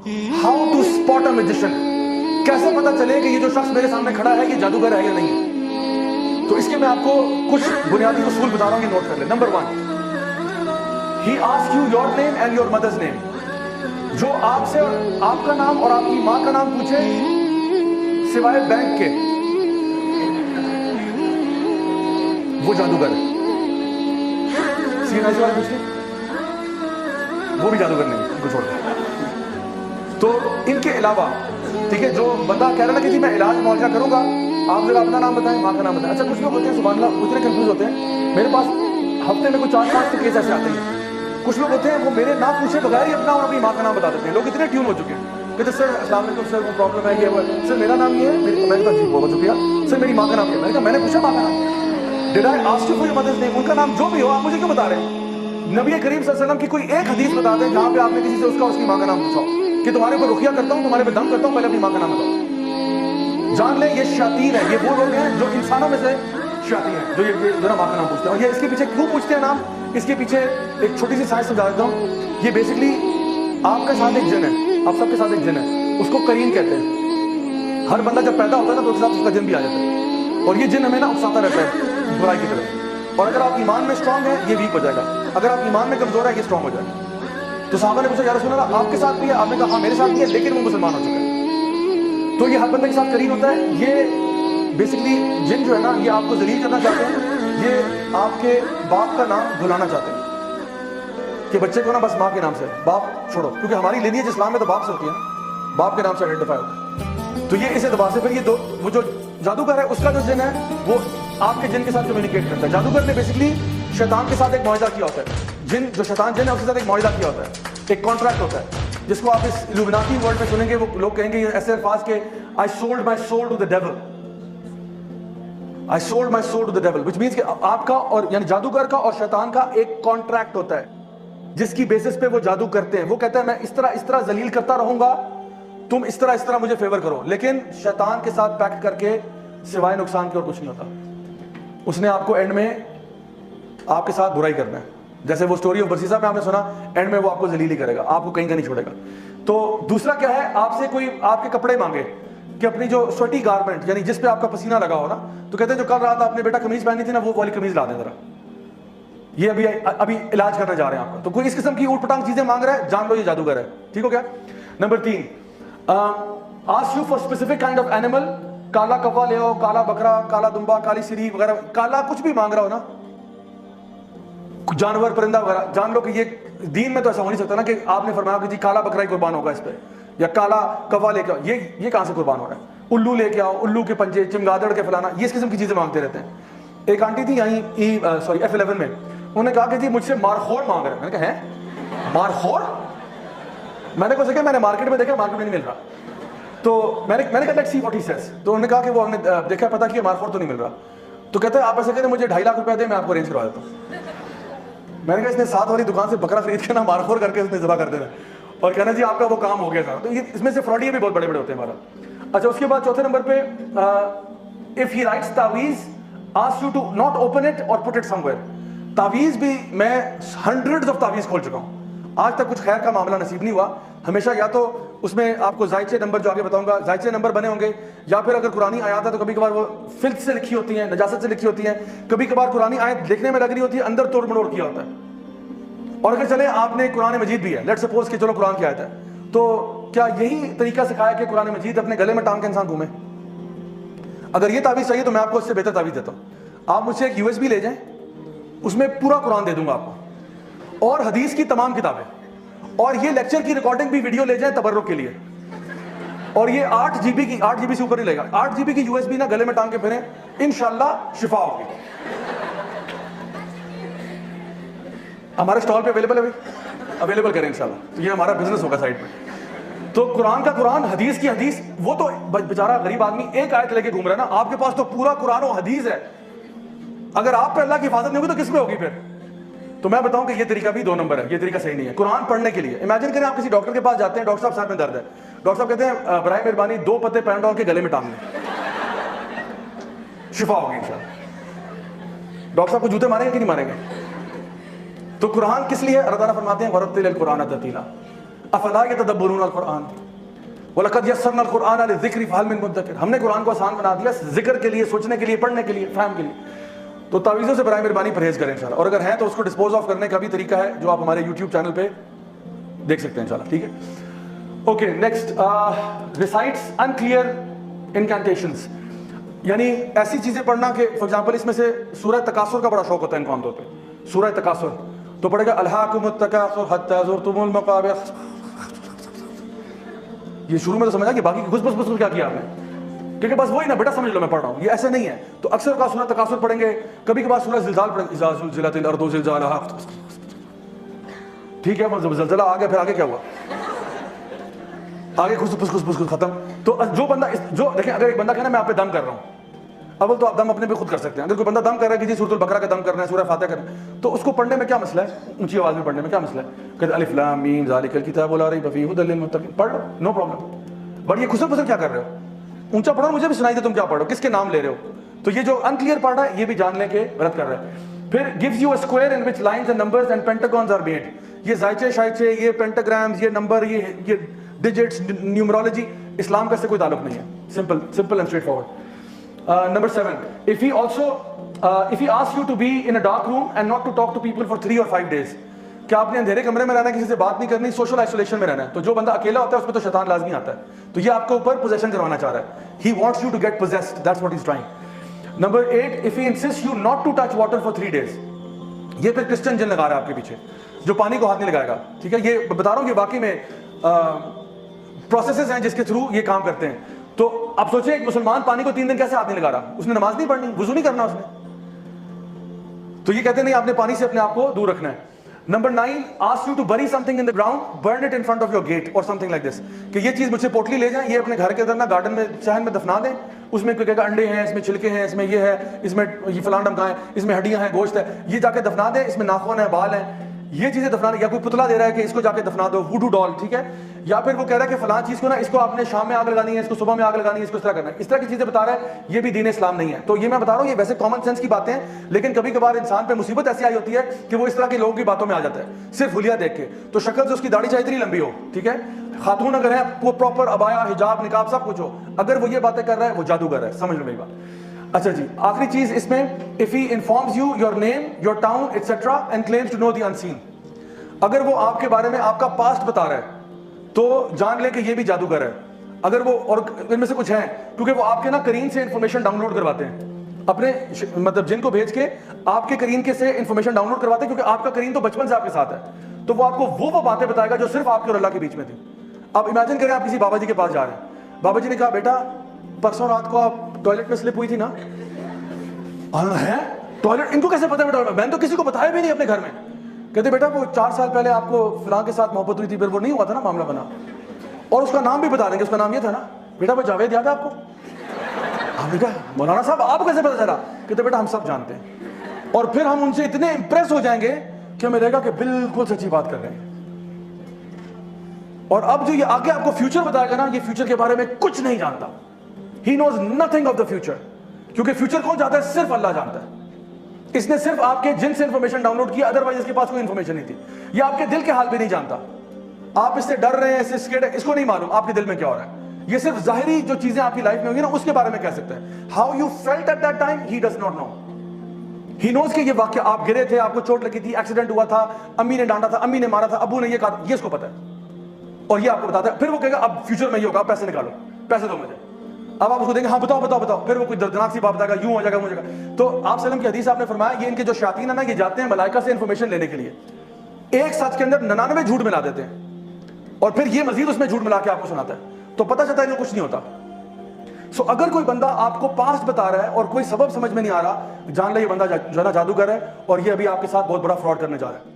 How to spot a magician, कैसे पता चले कि ये जो शख्स मेरे सामने खड़ा है ये जादूगर है या नहीं है। तो इसके मैं आपको कुछ बुनियादी उसूल बता रहा हूँ, ये नोट कर ले। Number 1, he ask you your name and your mother's name. जो आपसे आपका नाम और आपकी माँ का नाम पूछे सिवाय बैंक के, वो जादूगर है। सीधा पूछिए, वो भी जादूगर नहीं, उनको छोड़ दो। तो इनके अलावा, ठीक है, जो बंदा कह रहा है ना कि जी मैं इलाज मुआवजा करूंगा, आप जरा अपना नाम बताएं, माँ का नाम बताएं। अच्छा, कुछ लोग होते हैं सुभान अल्लाह उतने कंफ्यूज होते हैं, मेरे पास हफ्ते में कुछ 4-5 केस ऐसे आते हैं। कुछ लोग होते हैं वो मेरे नाम पूछे बगैर ही अपना और अपनी माँ का नाम बता देते हैं। लोग इतने ट्यून हो चुके हैं, कहते सर अस्सलाम वालेकुम सर, वो प्रॉब्लम है, ये वो है। सर मेरा नाम ये है, मैंने कहा जी बहुत शुक्रिया सर, मेरी माँ का नाम है। मैंने कहा मैंने पूछा माँ का नाम, did I ask you for your mother's name? उनका नाम जो भी हो, आप मुझे क्यों बता रहे हैं? नबी करीम सल्लल्लाहु अलैहि वसल्लम की कोई एक हदीस बता दें जहाँ पे आपने किसी से उसका उसकी माँ का नाम पूछा कि तुम्हारे ऊपर रुकिया करता हूँ, तुम्हारे पे दम करता हूँ, पहले अपनी माँ का नाम बताओ। जान ले ये शैतान है, ये वो लोग हैं जो इंसानों में से शैतान हैं, जो ये जो ना माँ का नाम पूछते हैं। और ये इसके पीछे क्यों पूछते हैं नाम, इसके पीछे एक छोटी सी साइंस समझा देता हूँ। ये बेसिकली आपके साथ एक जिन है, आप सबके साथ एक जिन है, उसको करीन कहते हैं। हर बंदा जब पैदा होता है ना तो उसके साथ उसका जिन भी आ जाता है, और ये जिन हमें ना उकसाता रहता है बुराई की तरफ। और अगर आप ईमान में स्ट्रांग है ये वीक हो जाएगा, अगर आप ईमान में कमजोर है ये स्ट्रांग हो जाएगा। तो सहाबा ने पूछा या रसूल अल्लाह आपके साथ भी है? आपने कहा हाँ मेरे साथ भी है, लेकिन वो मुसलमान हो चुके हैं। तो ये हर बंदे के साथ करीन होता है। ये बेसिकली जिन जो है ना, ये आपको जलील करना चाहते हैं, ये आपके बाप का नाम भुलाना चाहते हैं कि बच्चे को ना बस माँ के नाम से, बाप छोड़ो, क्योंकि हमारी लिनियज इस्लाम में तो बाप से होती है ना, बाप के नाम से आइडेंटिफाई होता है। तो ये इस एतबार से फिर ये दो, वो जो जादूगर है उसका जो जिन है वो आपके जिन के साथ कम्युनिकेट करता है। जादूगर ने बेसिकली शैतान के साथ एक मुआहदा किया होता है। जिन जो शैतान जिन है उसके साथ एक मुआहदा किया होता है, एक कॉन्ट्रैक्ट होता है, जिसको आप इस इल्यूमिनाटी वर्ल्ड में सुनेंगे। वो लोग कहेंगे ऐसे अल्फाज के, I sold my soul to the devil, I sold my soul to the devil, which means कि आपका और यानी जादूगर का और शैतान का एक कॉन्ट्रैक्ट होता है जिसकी बेसिस पे वो जादू करते हैं। वो कहता है मैं इस तरह जलील करता रहूंगा, तुम इस तरह मुझे फेवर करो। लेकिन शैतान के साथ पैक्ट करके सिवाय नुकसान के और कुछ नहीं होता। उसने आपको एंड में आपके साथ बुराई करना है। जैसे वो स्टोरी ऑफ बसीसा में आपने सुना, एंड में वो आपको जलील ही करेगा, आपको कहीं का नहीं छोड़ेगा। तो दूसरा क्या है, आपसे कोई आपके कपड़े मांगे कि अपनी जो स्वेटी गारमेंट यानी जिस पे आपका पसीना लगा हो ना, तो कहते हैं जो कल रात आपने बेटा कमीज पहनी थी ना, वो वाली कमीज ला दें जरा, ये अभी इलाज करने जा रहे हैं आपका। तो कोई इस किस्म की ऊट पटांग चीजें मांग रहा है, जान लो ये जादूगर है। ठीक हो गया। Number 3, ask you for specific kind of animal, काला कौवा ले आओ, काला बकरा, काला दुम्बा, काली सिरी वगैरह, काला कुछ भी मांग रहा हो ना, जानवर परिंदा वगैरह, जान लो कि ये दीन में तो ऐसा हो नहीं सकता ना कि आपने फरमाया कि जी काला बकरा ही कुर्बान होगा इस पे, या काला कौवा लेके आओ। ये कहां से कुर्बान हो रहा है? उल्लू लेके आओ, उल्लू के पंजे, चिमगादड़ के फलाना, ये इस किस्म की चीजें मांगते रहते हैं। एक आंटी थी यहीं F11 में, उन्होंने कहा कि जी मुझसे मारखोर मांग रहे हैं। मैंने कहा है मारखोर? मैंने कहा सके मैंने मार्केट में देखा, मार्केट में नहीं मिल रहा। तो मैंने कहा let's see what he says. तो उन्होंने कहा कि वो हमने देखा, पता किया, मारखोर तो नहीं मिल रहा। तो कहते हैं आप ऐसे कहते मुझे 2.5 लाख रुपया दे, मैं आपको अरेंज करवा देता हूँ। मैंने कहा इसने साथ वाली दुकान से बकरा खरीद के ना मारखोर करके उसने ज़बह कर देना और कहना जी आपका वो काम हो गया था। तो ये इसमें से फ्रॉडिये भी बहुत बड़े बड़े होते हैं हमारा। अच्छा, उसके बाद चौथे नंबर पे, इफ ही राइट्स तावीज ask you to not open it और पुट इट समवेयर। तावीज भी मैं हंड्रेड्स ऑफ तावीज खोल चुका हूँ, आज तक कुछ खैर का मामला नसीब नहीं हुआ। हमेशा या तो उसमें आपको जायचे नंबर, जो आगे बताऊंगा, जायचे नंबर बने होंगे, या फिर अगर कुरानी आयत है तो कभी कभार वो फिल्थ से लिखी होती है, नजासत से लिखी होती है, कभी कभार कुरानी आयत लिखने में लग रही होती है, अंदर तोड़ मड़ोड़ किया होता है। और अगर चले आपने कुरान मजीद भी है, लेट्स सपोज कि चलो कुरान की आयत है, तो क्या यही तरीका सिखाया कि कुरान मजीद अपने गले में टांग के इंसान घूमे? अगर ये तावीज़ चाहिए तो मैं आपको इससे बेहतर तावीज़ देता हूँ। आप मुझसे एक USB ले जाएं, उसमें पूरा कुरान दे दूंगा आपको, और हदीस की तमाम किताबें, और ये लेक्चर की रिकॉर्डिंग भी वीडियो ले जाएं तबर्रुक के लिए। और ये 8 GB से ऊपर नहीं लेगा, 8 GB की USB ना गले में टांग के फिरें, इंशाल्लाह शिफा होगी। हमारे स्टॉल पे अवेलेबल है, अवेलेबल करें इंशाल्लाह, तो ये हमारा बिजनेस होगा साइड में। तो कुरान का कुरान, हदीस की हदीस। वो तो बेचारा गरीब आदमी एक आयत लेके घूम रहा है ना, आपके पास तो पूरा कुरान और हदीस है। अगर आप पे अल्लाह की हिफाजत नहीं होगी तो किस पे होगी फिर? तो मैं बताऊं कि ये तरीका भी 2 नंबर है, ये तरीका सही नहीं है। कुरान पढ़ने के लिए इमेजिन करें आप किसी डॉक्टर के पास जाते हैं, डॉक्टर साहब सर में दर्द है, डॉक्टर साहब कहते हैं बराए मेहरबानी 2 पत्ते पैराडोल के गले में टांग लें, शिफा होगी इंशाल्लाह। डॉक्टर साहब को जूते मारेंगे कि नहीं मारेंगे? तो कुरान किस लिए? अल्लाह ताला फरमाते हैं वरत्तिल कुरान तरतीला, افلا یتدبرون القرآن وَلَقَدْ يَسَّرْنَا الْقُرْآنَ لِلذِّكْرِ فَهَلْ مِن مُدَّكِرٍ. ہم نے قرآن کو آسان بنا دیا ذکر کے لیے, سوچنے کے لیے, پڑھنے کے لیے, فہم کے لیے. تو تعویذوں سے برائے مہربانی پرہیز کریں انشاءاللہ, اور اگر ہیں تو اس کو ڈسپوز آف کرنے کا بھی طریقہ ہے جو آپ ہمارے یوٹیوب چینل پہ دیکھ سکتے ہیں انشاءاللہ, ٹھیک ہے. اوکے نیکسٹ, ریسائٹس انکلیئر انکینٹیشنز, یعنی ایسی چیزیں پڑھنا کہ فار ایگزامپل اس میں سے سورہ تکاثر کا بڑا شوق ہوتا ہے ان کو عام طور پہ. سورہ تکاثر تو پڑھے گا الہاکم التکاثر حتی زرتم المقابر. یہ شروع میں تو سمجھا کہ باقی گھس بس کیا کیا آپ نے, کیونکہ بس وہی نا بیٹا سمجھ لو میں پڑھ رہا ہوں, یہ ایسے نہیں ہے. تو اکثر کا سورہ تکاثر پڑھیں گے, کبھی کبھار سورہ زلزال پڑھیں گے, اذا زلزلت الارض زلزالہا. ٹھیک ہے, جب زلزلہ آ گیا پھر آگے کیا ہوا, آگے گھس بس ختم. تو جو بندہ جو دیکھیں, اگر ایک بندہ کہنا میں آپ پہ دم کر رہا ہوں, اول تو آپ دم اپنے پہ خود کر سکتے ہیں. اگر کوئی بندہ دم کر رہا ہے کہ جی سورۃ البقرہ کا دم کرنا ہے, سورہ فاتحہ کرنا ہے, تو اس کو پڑھنے میں کیا مسئلہ ہے, اونچی آواز میں پڑھنے میں کیا مسئلہ ہے. کہتے الف لام میم ذالک الکتاب لا ریب فیہ ھدی للمتقین, پڑھ لو نو پرابلم. بٹ یہ خسر پسر کیا کر رہے ہو, اونچا پڑھو مجھے بھی سنائی دے تم کیا پڑھ رہے ہو, کس کے نام لے رہے ہو. تو یہ جو انکلیئر پڑھ رہا ہے یہ بھی جان لیں کہ غلط کر رہا ہے. پھر gives you a square in which lines and numbers and pentagons are made. یہ زائچے شائچے, یہ پینٹاگرامز, یہ نمبر, یہ ڈیجٹس, نیومرولوجی, اسلام کا اس سے کوئی تعلق نہیں ہے. Simple and straight forward. Number 7, if he asks you to be in a dark room and not to talk to people for 3 or 5 days, کہ آپ نے اندھیرے کمرے میں رہنا ہے, کسی سے بات نہیں کرنی, سوشل آئسولیشن میں رہنا ہے. تو جو بندہ اکیلا ہوتا ہے اس میں تو شیطان لازمی آتا ہے. تو یہ آپ کے اوپر پوزیشن کروانا چاہ رہا ہے. He wants you to get possessed, that's what he's trying. Number 8, if he insists you not to touch water for 3 days, یہ پھر کرسچن جن لگا رہا ہے آپ کے پیچھے, جو پانی کو ہاتھ نہیں لگائے گا. ٹھیک ہے, یہ بتا رہا ہوں کہ واقعی میں پروسیسز ہیں جس کے تھرو یہ کام کرتے ہیں. تو آپ سوچیں ایک مسلمان پانی کو 3 دن کیسے ہاتھ نہیں لگا رہا, اس نے نماز نہیں پڑھنی, وضو نہیں کرنا اس نے. تو یہ کہتے نہیں آپ نے پانی سے اپنے آپ کو دور رکھنا ہے. Number 9, asks you to bury something in the ground, burn it in front of your gate or something like this. کہ یہ چیز مجھ سے پوٹلی لے جائیں, یہ اپنے گھر کے اندر نا گارڈن میں صحن میں دفنا دیں. اس میں کوئی کہے گا انڈے ہیں, اس میں چھلکے ہیں, اس میں یہ ہے, اس میں یہ فلاں ڈمکا ہے, اس میں ہڈیاں ہیں, گوشت ہے, یہ جا کے دفنا دیں. اس میں ناخن ہے, بال ہیں, یہ چیزیں دفنا دیں. یا کوئی پتلا دے رہا ہے کہ اس کو جا کے دفنا دو, ووڈو ڈال, ٹھیک ہے. یا پھر وہ کہہ رہا ہے کہ فلاں چیز کو نا اس کو آپ نے شام میں آگ لگانی ہے, اس کو صبح میں آگ لگانی ہے, اس کو اس طرح کرنا ہے. اس طرح کی چیزیں بتا رہا ہے, یہ بھی دین اسلام نہیں ہے. تو یہ میں بتا رہا ہوں, یہ ویسے کامن سینس کی باتیں ہیں, لیکن کبھی کبھار انسان پہ مصیبت ایسی آئی ہوتی ہے کہ وہ اس طرح کے لوگوں کی باتوں میں آ جاتا ہے صرف حلیہ دیکھ کے. تو شکل سے اس کی داڑھی چاہے اتنی لمبی ہو, ٹھیک ہے, خاتون اگر ہے وہ پراپر ابایا, حجاب, نقاب سب کچھ ہو, اگر وہ یہ باتیں کر رہا ہے وہ جادوگر ہے. سمجھ لو میری بات. اچھا جی, آخری چیز اس میں, if he informs you your name, your town, etc. and claims to know the unseen. اگر وہ آپ کے بارے میں آپ کا پاسٹ بتا رہا ہے تو جان لیں کہ یہ بھی جادوگر ہے. اگر وہ, اور ان میں سے کچھ ہیں کیونکہ وہ آپ کے نا کرین سے انفارمیشن ڈاؤن لوڈ کرواتے ہیں, اپنے مطلب جن کو بھیج کے آپ کے کرین کے سے انفارمیشن ڈاؤن لوڈ کرواتے ہیں, کیونکہ آپ کا کرین تو بچپن سے آپ کے ساتھ ہے. تو وہ آپ کو وہ باتیں بتائے گا جو صرف آپ کے اور اللہ کے بیچ میں تھی. آپ امیجن کریں آپ کسی بابا جی کے پاس جا رہے ہیں, بابا جی نے کہا بیٹا پرسوں رات کو آپ ٹوائلٹ میں سلپ ہوئی تھی نا. ہے ٹوائلٹ, ان کو کیسے پتا بیٹا, میں نے تو کسی کو بتایا بھی نہیں اپنے گھر میں. کہتے بیٹا وہ 4 سال پہلے آپ کو فلاں کے ساتھ محبت ہوئی تھی, پھر وہ نہیں ہوا تھا نا معاملہ بنا, اور اس کا نام بھی بتا دیں گے, اس کا نام یہ تھا نا بیٹا وہ جاوید یاد ہے آپ کو. ہم نے کہا مولانا صاحب آپ کیسے پتا چلا. کہتے بیٹا ہم سب جانتے ہیں, اور پھر ہم ان سے اتنے امپریس ہو جائیں گے کہ ہمیں لگے گا کہ بالکل سچی بات کر رہے ہیں. اور اب جو یہ آگے آپ کو فیوچر بتائے گا نا, یہ فیوچر کے بارے میں کچھ نہیں جانتا. ہی نوز نتھنگ آف دا فیوچر, کیونکہ فیوچر کون جانتا ہے, صرف اللہ جانتا ہے. اس نے صرف آپ کے جن سے انفارمیشن ڈاؤن لوڈ کیا, ادروائز اس کے پاس کوئی انفارمیشن نہیں تھی. یہ آپ کے دل کے حال بھی نہیں جانتا. آپ اس سے ڈر رہے ہیں, اس کو نہیں معلوم آپ کے دل میں کیا ہو رہا ہے. یہ صرف ظاہری جو چیزیں آپ کی لائف میں ہوگی نا اس کے بارے میں کہہ سکتا ہے. How you felt at that time he does not know. He knows کہ یہ واقعہ آپ گرے تھے, آپ کو چوٹ لگی تھی, ایکسیڈنٹ ہوا تھا, امی نے ڈانٹا تھا, امی نے مارا تھا, ابو نے یہ کہا, یہ اس کو پتا ہے, اور یہ آپ کو بتاتا ہے. پھر وہ کہے گا اب فیوچر میں یہ ہوگا, پیسے نکالو, پیسے دو مجھے. اب آپ اس کو دیں گے, ہاں بتاؤ بتاؤ بتاؤ, پھر وہ کوئی دردناک سی بات بتائے گا, یوں ہو جائے گا, وہ ہو جائے گا. تو آپ سلم کی حدیث آپ نے فرمایا, یہ ان کے جو شیاطین ہیں نا, یہ جاتے ہیں ملائکہ سے انفارمیشن لینے کے لیے, ایک سچ کے اندر 99 جھوٹ ملا دیتے ہیں, اور پھر یہ مزید اس میں جھوٹ ملا کے آپ کو سناتا ہے. تو پتہ چلتا ہے کہ کچھ نہیں ہوتا. سو اگر کوئی بندہ آپ کو پاسٹ بتا رہا ہے اور کوئی سبب سمجھ میں نہیں آ رہا, جان لے یہ بندہ جو ہے نا جادوگر ہے, اور یہ ابھی آپ کے ساتھ بہت بڑا فراڈ کرنے جا رہا ہے.